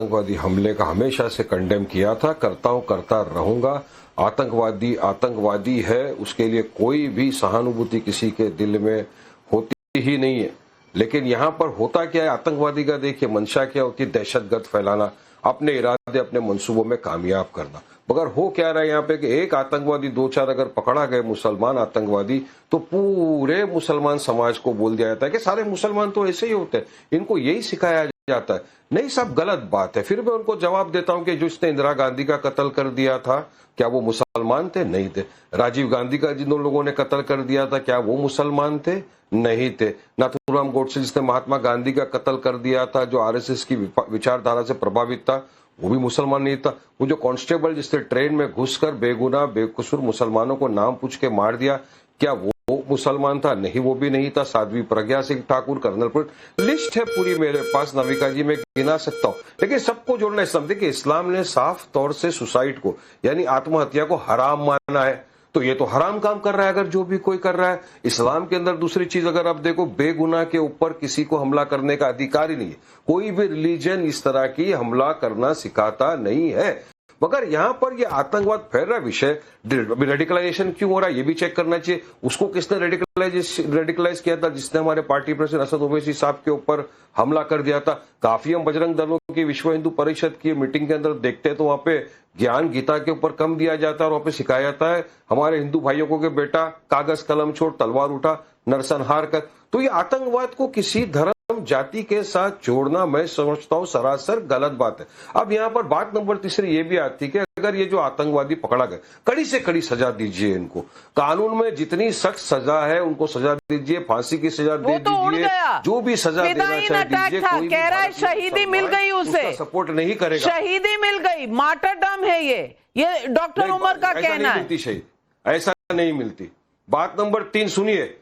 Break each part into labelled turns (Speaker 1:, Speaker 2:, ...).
Speaker 1: आतंकवादी हमले का हमेशा से कंडेम किया था, करता हूं, करता रहूंगा। आतंकवादी आतंकवादी है, उसके लिए कोई भी सहानुभूति किसी के दिल में होती ही नहीं है। लेकिन यहां पर होता क्या है, आतंकवादी का देखिए मंशा क्या होती है, दहशतगर्द फैलाना, अपने इरादे अपने मंसूबों में कामयाब करना। मगर हो क्या रहा है यहाँ पे कि एक आतंकवादी दो चार अगर पकड़ा गए मुसलमान आतंकवादी, तो पूरे मुसलमान समाज को बोल दिया जाता है कि सारे मुसलमान तो ऐसे ही होते हैं, इनको यही सिखाया जाता है। नहीं, सब गलत बात है। फिर मैं उनको जवाब देता हूं कि जिसने इंदिरा गांधी का कत्ल कर दिया था, क्या वो मुसलमान थे? नहीं थे। राजीव गांधी का जिन लोगों ने कत्ल कर दिया था, क्या वो मुसलमान थे? नहीं थे। नाथूराम गोडसे जिसने महात्मा गांधी का कत्ल कर दिया था, जो आरएसएस की विचारधारा से प्रभावित था, वो भी मुसलमान नहीं था। वो जो कांस्टेबल जिसने ट्रेन में घुसकर बेगुनाह बेकसूर मुसलमानों को नाम पूछ के मार दिया, क्या वो मुसलमान था? नहीं, वो भी नहीं था। साध्वी प्रज्ञा सिंह ठाकुर, कर्नल पुरोहित, लिस्ट है पूरी मेरे पास नविका जी, मैं गिना सकता हूं। लेकिन सबको जोड़ना इस्लाम। देखिए, इस्लाम ने साफ तौर से सुसाइड को यानी आत्महत्या को हराम माना है, तो ये तो हराम काम कर रहा है अगर जो भी कोई कर रहा है। इस्लाम के अंदर दूसरी चीज अगर आप देखो, बेगुनाह के ऊपर किसी को हमला करने का अधिकार ही नहीं है। कोई भी रिलीजन इस तरह की हमला करना सिखाता नहीं है। मगर यहाँ पर ये आतंकवाद फैल रहा विषय, रेडिकलाइजेशन क्यों हो रहा है ये भी चेक करना चाहिए। उसको किसने रेडिकलाइज किया था? जिसने हमारे पार्टी प्रेसिडेंट असद ओवैसी साहब के ऊपर हमला कर दिया था। काफी हम बजरंग दलों की विश्व हिंदू परिषद की मीटिंग के अंदर देखते हैं तो वहां पे ज्ञान गीता के ऊपर कम दिया जाता है और वहां पे सिखाया जाता है हमारे हिंदू भाइयों को कि बेटा कागज कलम छोड़, तलवार उठा, नरसंहार कर। तो ये आतंकवाद को किसी धर्म जाति के साथ जोड़ना मैं समझता हूं सरासर गलत बात है। अब यहाँ पर बात नंबर तीसरी ये भी आती है कि अगर ये जो आतंकवादी पकड़ा गए, कड़ी से कड़ी सजा दीजिए इनको। कानून में जितनी सख्त सजा है उनको सजा दीजिए, फांसी की सजा दे दीजिए, जो भी सजा देना चाहिए दीजिए। कोई
Speaker 2: कह रहा है शहीदी मिल गई, उसे
Speaker 1: सपोर्ट नहीं करेगा।
Speaker 2: शहीदी मिल गई, मार्टरडम है ये डॉक्टर उमर का कहना है।
Speaker 1: ऐसा नहीं मिलती। बात नंबर 3 सुनिए,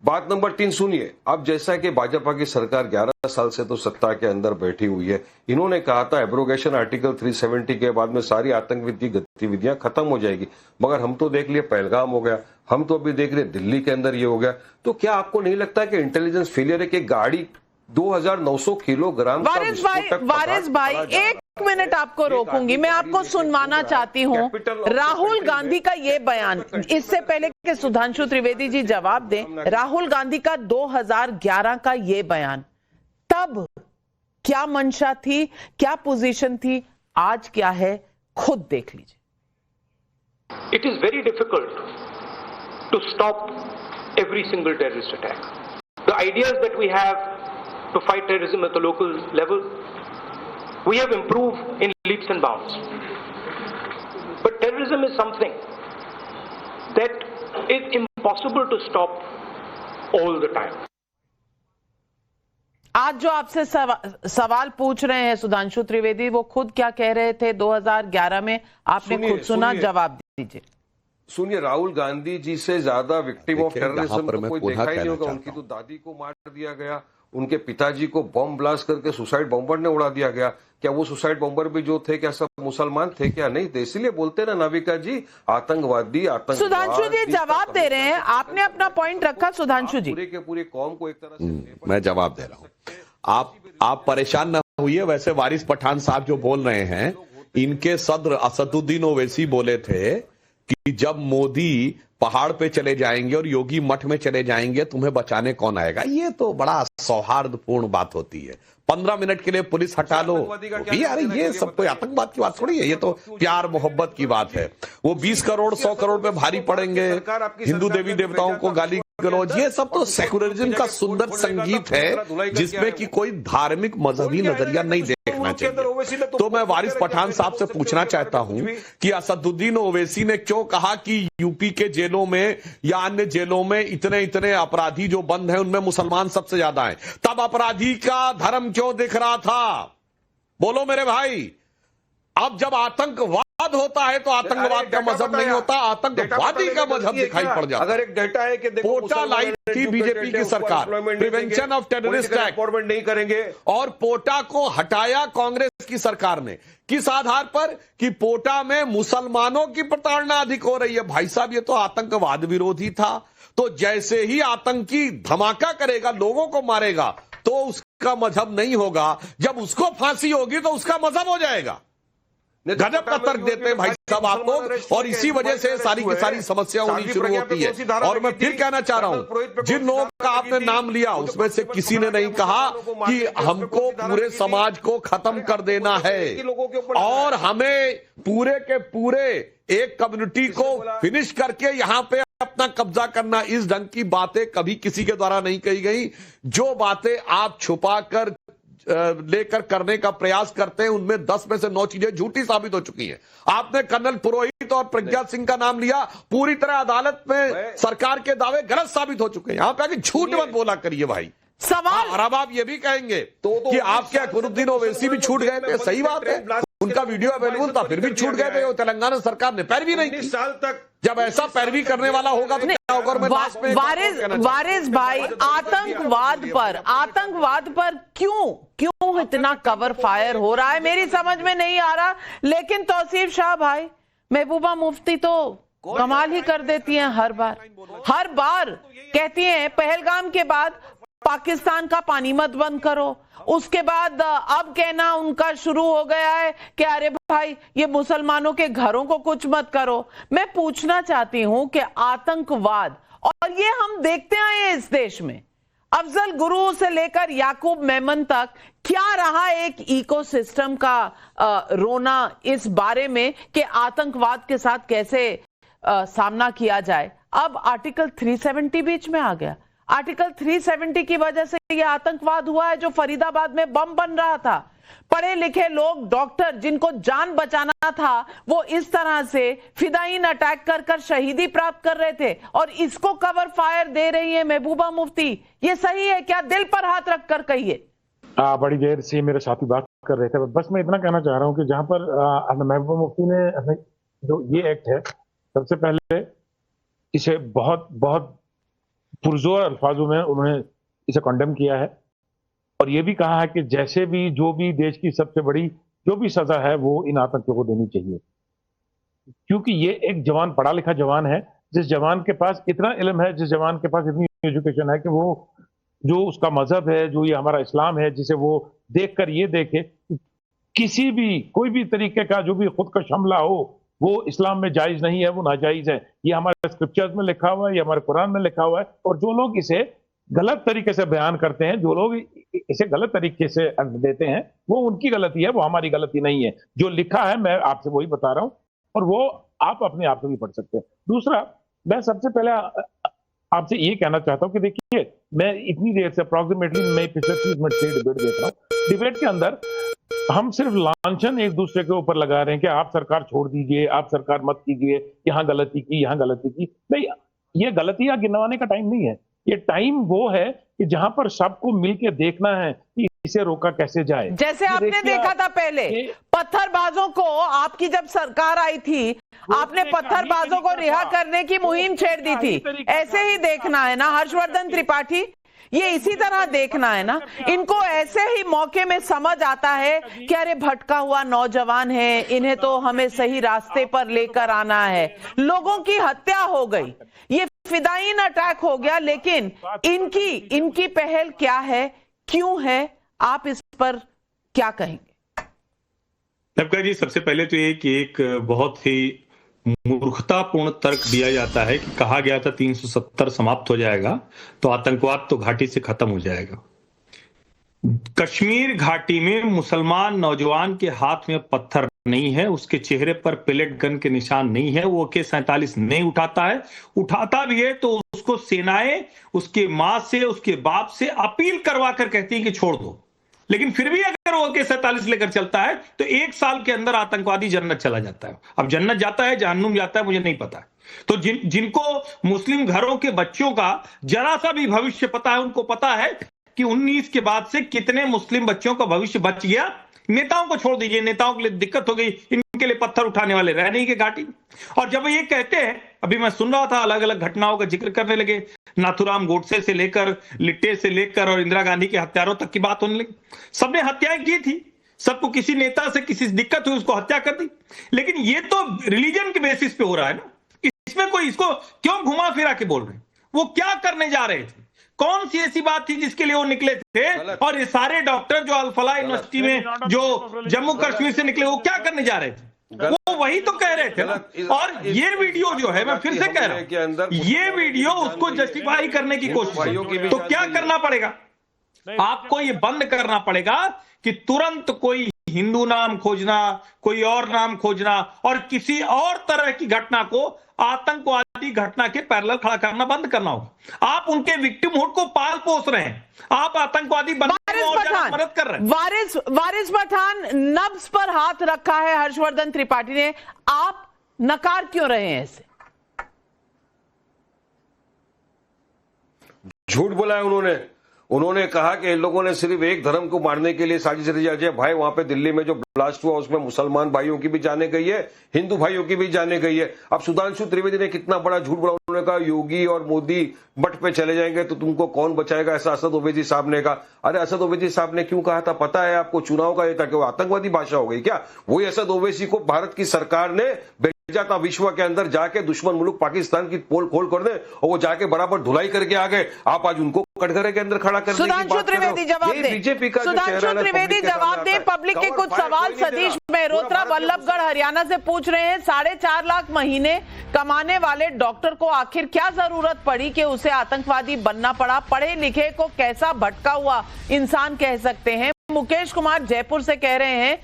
Speaker 1: बात नंबर 3 सुनिए। अब जैसा कि भाजपा की सरकार 11 साल से तो सत्ता के अंदर बैठी हुई है, इन्होंने कहा था एब्रोगेशन आर्टिकल 370 के बाद में सारी आतंकवादी गतिविधियां खत्म हो जाएगी। मगर हम तो देख लिए पहलगाम हो गया, हम तो अभी देख रहे दिल्ली के अंदर ये हो गया। तो क्या आपको नहीं लगता कि इंटेलिजेंस फेलियर है कि गाड़ी 2900 किलोग्राम
Speaker 2: वारिस भाई एक मिनट आपको रोकूंगी, मैं आपको सुनवाना चाहती हूं राहुल गांधी का ये बयान। इससे पहले कि सुधांशु त्रिवेदी जी जवाब दें, राहुल गांधी का 2011 का ये बयान, तब क्या मंशा थी, क्या पोजीशन थी, आज क्या है, खुद देख लीजिए।
Speaker 3: It is very difficult to stop every single terrorist attack. The ideas that we have to fight terrorism at the local level, we have improved in leaps and bounds. But terrorism is something that is impossible to stop all the time.
Speaker 2: आज जो आपसे सवाल पूछ रहे हैं सुधांशु त्रिवेदी, वो खुद क्या कह रहे थे 2011 में, आपने खुद सुना, जवाब दीजिए।
Speaker 1: सुनिए, राहुल गांधी जी से ज्यादा विक्टिम ऑफ टेररिज्म कोई देखा ही नहीं होगा। उनकी तो दादी को मार दिया गया, उनके पिताजी को बम ब्लास्ट करके सुसाइड बॉम्बर ने उड़ा दिया गया। क्या वो सुसाइड बॉम्बर भी जो थे क्या सब मुसलमान थे? क्या नहीं थे? इसलिए बोलते ना नाविका जी, आतंकवादी
Speaker 2: सुधांशु जी जवाब दे रहे हैं, आपने अपना पॉइंट रखा। सुधांशु जी,
Speaker 1: पूरे के पूरे कौम को एक तरह से
Speaker 4: मैं जवाब दे रहा हूं। आप परेशान ना होइए। वैसे वारिस पठान साहब जो बोल रहे हैं, इनके सदर असदुद्दीन ओवैसी बोले थे कि जब मोदी पहाड़ पे चले जाएंगे और योगी मठ में चले जाएंगे, तुम्हें बचाने कौन आएगा। ये तो बड़ा सौहार्दपूर्ण बात होती है। 15 मिनट के लिए पुलिस हटा लो, यार ये सब कोई आतंकवाद की बात थोड़ी है, ये तो प्यार मोहब्बत की बात है। वो 20 करोड़ 100 करोड़ पे भारी पड़ेंगे, हिंदू देवी देवताओं को गाली गलौज, ये सब तो सेकुलरिज्म का सुंदर संगीत है जिसमें कि कोई धार्मिक मजहबी नजरिया नहीं देखना चाहिए। तो मैं वारिस पठान साहब से पूछना चाहता हूं कि असदुद्दीन ओवैसी ने क्यों कहा कि यूपी के जेलों में या अन्य जेलों में इतने अपराधी जो बंद हैं उनमें मुसलमान सबसे ज्यादा हैं। तब अपराधी का धर्म क्यों दिख रहा था? बोलो मेरे भाई। अब जब आतंकवाद होता है तो आतंकवाद का मजहब नहीं होता, आतंकवादी का मजहब दिखाई पड़ जाता।
Speaker 1: अगर एक डेटा है कि
Speaker 4: पोटा लाई थी बीजेपी की सरकार, प्रिवेंशन ऑफ टेररिस्ट एक्ट
Speaker 1: नहीं करेंगे,
Speaker 4: और पोटा को हटाया कांग्रेस की सरकार ने। किस आधार पर? कि पोटा में मुसलमानों की प्रताड़ना अधिक हो रही है। भाई साहब, ये तो आतंकवाद विरोधी था। तो जैसे ही आतंकी धमाका करेगा, लोगों को मारेगा, तो उसका मजहब नहीं होगा, जब उसको फांसी होगी तो उसका मजहब हो जाएगा। गजब का तर्क देते हैं भाई साहब आप लोग, और इसी वजह से सारी की सारी समस्या होनी शुरू होती है। और मैं फिर कहना चाह रहा हूं, जिन लोगों का आपने नाम लिया उसमें से किसी ने नहीं कहा कि हमको पूरे समाज को खत्म कर देना है और हमें पूरे के पूरे एक कम्युनिटी को फिनिश करके यहां पे अपना कब्जा करना। इस ढंग की बातें कभी किसी के द्वारा नहीं कही गई। जो बातें आप छुपा कर लेकर करने का प्रयास करते हैं उनमें 10 में से 9 चीजें झूठी साबित हो चुकी हैं। आपने कर्नल पुरोहित और प्रज्ञा सिंह का नाम लिया, पूरी तरह अदालत में सरकार के दावे गलत साबित हो चुके हैं। यहां पे आके झूठ मत बोला करिए भाई।
Speaker 2: सवाल
Speaker 4: और अब आप ये भी कहेंगे कि आपके अकबरुद्दीन ओवैसी भी छूट गए थे, सही बात है, उनका वीडियो अवेलेबल था फिर भी छूट गए थे। तेलंगाना सरकार ने पैरवी नहीं की।
Speaker 1: साल तक
Speaker 4: जब ऐसा पैरवी करने वाला होगा तो क्या होगा? मैं लास्ट में
Speaker 2: वारिस भाई, आतंकवाद पर क्यों इतना कवर फायर हो रहा है मेरी समझ में नहीं आ रहा। लेकिन तौसीफ शाह भाई, महबूबा मुफ्ती तो कमाल ही कर देती हैं। हर बार कहती हैं पहलगाम के बाद पाकिस्तान का पानी मत बंद करो, उसके बाद अब कहना उनका शुरू हो गया है कि अरे भाई ये मुसलमानों के घरों को कुछ मत करो। मैं पूछना चाहती हूं कि आतंकवाद, और ये हम देखते आए हैं इस देश में, अफजल गुरु से लेकर याकूब मेमन तक, क्या रहा एक इकोसिस्टम का रोना इस बारे में कि आतंकवाद के साथ कैसे सामना किया जाए। अब आर्टिकल 370 बीच में आ गया। आर्टिकल 370 की वजह से यह आतंकवाद हुआ है जो फरीदाबाद में बम बन रहा था। पढ़े लिखे लोग, डॉक्टर जिनको जान बचाना था, वो इस तरह से फिदायीन अटैक कर शहीदी प्राप्त कर रहे थे, और इसको कवर फायर दे रही है महबूबा मुफ्ती। ये सही है क्या? दिल पर हाथ रखकर कहिए।
Speaker 5: बड़ी देर से मेरे साथी बात कर रहे थे, बस मैं इतना कहना चाह रहा हूं कि जहां पर महबूबा मुफ्ती ने जो ये एक्ट है, सबसे पहले इसे बहुत बहुत पुरजोर अल्फाजों में उन्होंने इसे कंडेम किया है, और ये भी कहा है कि जैसे भी जो भी देश की सबसे बड़ी जो भी सजा है वो इन आतंकियों को देनी चाहिए, क्योंकि ये एक जवान, पढ़ा लिखा जवान है, जिस जवान के पास इतना इल्म है, जिस जवान के पास इतनी एजुकेशन है कि वो जो उसका मजहब है, जो ये हमारा इस्लाम है, जिसे वो देखकर ये देखे किसी भी कोई भी तरीके का जो भी खुदकश हमला हो वो इस्लाम में जायज नहीं है, वो नाजायज है। ये हमारे स्क्रिप्चर्स में लिखा हुआ है, ये हमारे कुरान में लिखा हुआ है। और जो लोग इसे गलत तरीके से बयान करते हैं, जो लोग इसे गलत तरीके से अर्थ देते हैं, वो उनकी गलती है, वो हमारी गलती नहीं है। जो लिखा है मैं आपसे वही बता रहा हूं, और वो आप अपने आप से भी पढ़ सकते हैं। दूसरा, मैं सबसे पहले आपसे ये कहना चाहता हूं कि देखिए, मैं इतनी देर से अप्रॉक्सीमेटली मैं पिछले 30 मिनट से डिबेट देख रहा हूं। डिबेट के अंदर हम सिर्फ लांछन एक दूसरे के ऊपर लगा रहे हैं कि आप सरकार छोड़ दीजिए, आप सरकार मत कीजिए, यहाँ गलती की, यहाँ गलती की। नहीं, ये गलतियां गिनवाने का टाइम नहीं है। ये टाइम वो है कि जहां पर सबको मिलकर देखना है कि इसे रोका कैसे जाए।
Speaker 2: जैसे आपने देखा था पहले पत्थरबाजों को, आपकी जब सरकार आई थी, आपने पत्थरबाजों को रिहा करने की मुहिम छेड़ दी थी। ऐसे ही देखना है ना हर्षवर्धन त्रिपाठी, ये इसी तरह देखना है ना। इनको ऐसे ही मौके में समझ आता है कि अरे भटका हुआ नौजवान है, इन्हें तो हमें सही रास्ते पर लेकर आना है। लोगों की हत्या हो गई, ये फिदायीन अटैक हो गया, लेकिन इनकी पहल क्या है, क्यों है? आप इस पर क्या कहेंगे?
Speaker 6: नबका जी, सबसे पहले तो एक बहुत ही मूर्खतापूर्ण तर्क दिया जाता है कि कहा गया था 370 समाप्त हो जाएगा तो आतंकवाद तो घाटी से खत्म हो जाएगा। कश्मीर घाटी में मुसलमान नौजवान के हाथ में पत्थर नहीं है, उसके चेहरे पर पेलेट गन के निशान नहीं है, वो AK-47 नहीं उठाता है। उठाता भी है तो उसको सेनाएं उसके मां से, उसके बाप से अपील करवा कर कहती है कि छोड़ दो। लेकिन फिर भी अगर वो AK-47 लेकर चलता है तो 1 साल के अंदर आतंकवादी जन्नत चला जाता है। अब जन्नत जाता है, जहन्नुम जाता है, मुझे नहीं पता है। तो जिनको मुस्लिम घरों के बच्चों का जरा सा भी भविष्य पता है, उनको पता है कि 19 के बाद से कितने मुस्लिम बच्चों का भविष्य बच गया। नेताओं को छोड़ दीजिए, नेताओं के लिए दिक्कत हो गई, इनके लिए पत्थर उठाने वाले रह नहीं के घाटी में। और जब ये कहते हैं, अभी मैं सुन रहा था, अलग अलग घटनाओं का जिक्र करने लगे, नाथुराम गोडसे से लेकर, लिट्टे से लेकर और इंदिरा गांधी के हत्यारों तक की बात होने लगी। सबने हत्याएं की थी, सबको किसी नेता से किसी दिक्कत हुई, उसको हत्या कर दी। लेकिन ये तो रिलीजन के बेसिस पे हो रहा है ना, इसमें कोई इसको क्यों घुमा फिरा के बोल रहे हैं? वो क्या करने जा रहे थे? कौन सी ऐसी बात थी जिसके लिए वो निकले थे? और ये सारे डॉक्टर जो अल-फलाह यूनिवर्सिटी में जो जम्मू कश्मीर से निकले वो क्या करने जा रहे थे? वो वही तो कह रहे थे ना। और ये वीडियो जो है, मैं फिर से कह रहा हूं, ये वीडियो उसको जस्टिफाई करने की कोशिश है। तो क्या करना पड़ेगा? आपको ये बंद करना पड़ेगा कि तुरंत कोई हिंदू नाम खोजना, कोई और नाम खोजना और किसी और तरह की घटना को आतंकवादी घटना के पैरेलल खड़ा करना बंद करना होगा। आप उनके विक्टिमहुड को पाल पोस रहे हैं, आप आतंकवादी बनने में और ज्यादा मदद कर रहे हैं।
Speaker 2: वारिस पठान, नब्ज पर हाथ रखा है हर्षवर्धन त्रिपाठी ने, आप नकार क्यों रहे हैं इसे?
Speaker 1: झूठ बोला है उन्होंने कहा कि इन लोगों ने सिर्फ एक धर्म को मारने के लिए साजिश रची है। भाई वहां पे दिल्ली में जो ब्लास्ट हुआ उसमें मुसलमान भाइयों की भी जाने गई है, हिंदू भाइयों की भी जाने गई है। अब सुधांशु त्रिवेदी ने कितना बड़ा झूठ बोला, उन्होंने कहा योगी और मोदी बट पे चले जाएंगे तो तुमको कौन बचाएगा, ऐसा असद ओवैसी साहब ने कहा। अरे असद ओवैसी साहब ने क्यों कहा था पता है आपको? चुनाव का ये था कि वो आतंकवादी भाषा हो गई क्या? वही असद ओवैसी को भारत की सरकार ने भेजा था विश्व के अंदर जाके दुश्मन मुल्क पाकिस्तान की पोल खोल कर दे, और वो जाके बराबर धुलाई करके आ गए। आप आज उनको कटघरे के अंदर खड़ा करने की बात कर रहे हो।
Speaker 2: त्रिवेदी जवाब दे,
Speaker 1: बीजेपी का
Speaker 2: सुधांशु त्रिवेदी जवाब दे। पब्लिक के कुछ सवाल सतीश मेहरोत्रा बल्लभगढ़ हरियाणा से पूछ रहे हैं, 4.5 लाख महीने कमाने वाले डॉक्टर को आखिर क्या जरूरत पड़ी कि उसे आतंकवादी बनना पड़ा? पढ़े लिखे को कैसा भटका हुआ इंसान कह सकते हैं? मुकेश कुमार जयपुर से कह रहे हैं,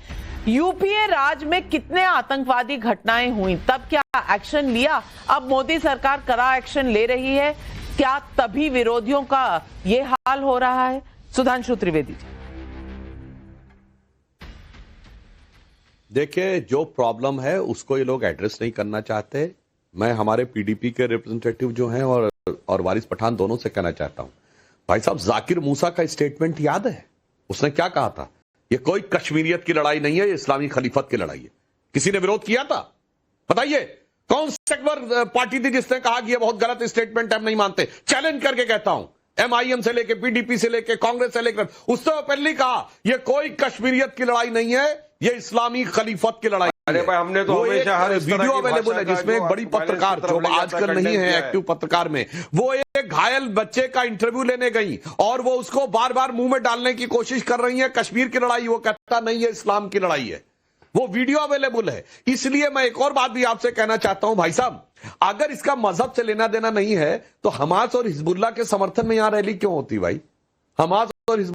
Speaker 2: यूपीए राज में कितने आतंकवादी घटनाएं हुई, तब क्या एक्शन लिया? अब मोदी सरकार कड़ा एक्शन ले रही है, क्या तभी विरोधियों का ये हाल हो रहा है? सुधांशु त्रिवेदी।
Speaker 4: देखिए, जो प्रॉब्लम है उसको ये लोग एड्रेस नहीं करना चाहते। मैं हमारे पीडीपी के रिप्रेजेंटेटिव जो हैं और वारिस पठान दोनों से कहना चाहता हूं, भाई साहब जाकिर मूसा का स्टेटमेंट याद है? उसने क्या कहा था? ये कोई कश्मीरियत की लड़ाई नहीं है, ये इस्लामी खलीफत की लड़ाई है। किसी ने विरोध किया था? बताइए कौन सी अकबर पार्टी थी जिसने कहा कि ये बहुत गलत स्टेटमेंट हम नहीं मानते? चैलेंज करके कहता हूं, एमआईएम से लेके पीडीपी से लेके कांग्रेस से लेकर, उससे पहले कहा ये कोई कश्मीरियत की लड़ाई नहीं है, ये इस्लामी खलीफत की लड़ाई।
Speaker 1: अरे भाई हमने तो हमेशा हर
Speaker 4: वीडियो अवेलेबल है जिसमें एक बड़ी पत्रकार जो आजकल नहीं है एक्टिव पत्रकार में, वो एक घायल बच्चे का इंटरव्यू लेने गई और वो उसको बार बार मुंह में डालने की कोशिश कर रही है कश्मीर की लड़ाई, वो कहता नहीं है इस्लाम की लड़ाई है। वो वीडियो अवेलेबल है। इसलिए मैं एक और बात भी आपसे कहना चाहता हूं, भाई साहब अगर इसका मजहब से लेना देना नहीं है तो हमास और हिजबुल्लाह के समर्थन में यहां रैली क्यों होती भाई? हमास और